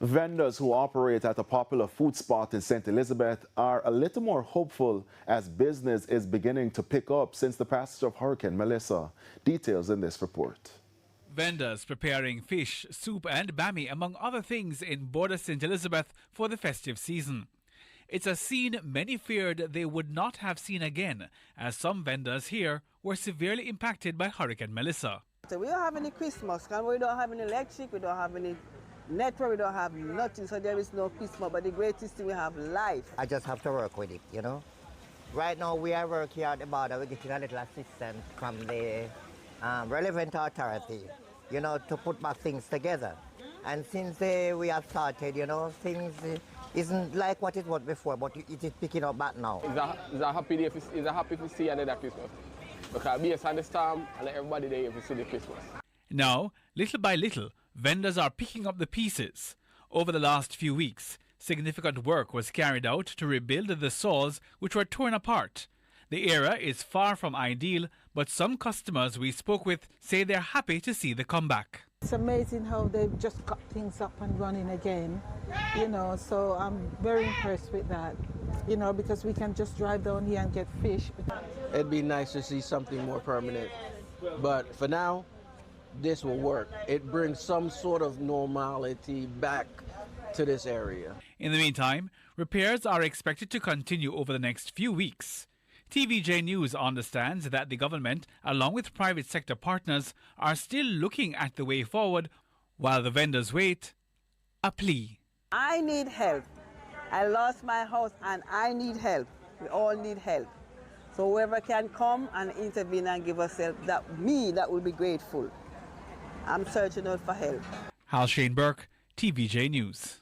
Vendors who operate at a popular food spot in St. Elizabeth are a little more hopeful as business is beginning to pick up since the passage of Hurricane Melissa. Details in this report. Vendors preparing fish, soup and bami, among other things, in border St. Elizabeth for the festive season. It's a scene many feared they would not have seen again, as some vendors here were severely impacted by Hurricane Melissa. So we don't have any Christmas, and we don't have any electric, we don't have any network, we don't have nothing, so there is no Christmas, but the greatest thing we have, life. I just have to work with it, you know. Right now we are working at the border, we're getting a little assistance from the relevant authority, you know, to put back things together. And since we have started, you know, things isn't like what it was before, but it is picking up back now. It's a happy day, it's a happy to see another Christmas. Because based on the storm, and let everybody there to see the Christmas. Now, little by little, vendors are picking up the pieces. Over the last few weeks, significant work was carried out to rebuild the stalls which were torn apart. The area is far from ideal, but some customers we spoke with say they're happy to see the comeback. It's amazing how they've just got things up and running again, you know, so I'm very impressed with that, you know, because we can just drive down here and get fish. It'd be nice to see something more permanent, but for now, this will work. It brings some sort of normality back to this area. In the meantime, repairs are expected to continue over the next few weeks. TVJ News understands that the government, along with private sector partners, are still looking at the way forward while the vendors wait. A plea. I need help. I lost my house and I need help. We all need help. So whoever can come and intervene and give us help, that will be grateful. I'm searching out for help. Hal Shane Burke, TVJ News.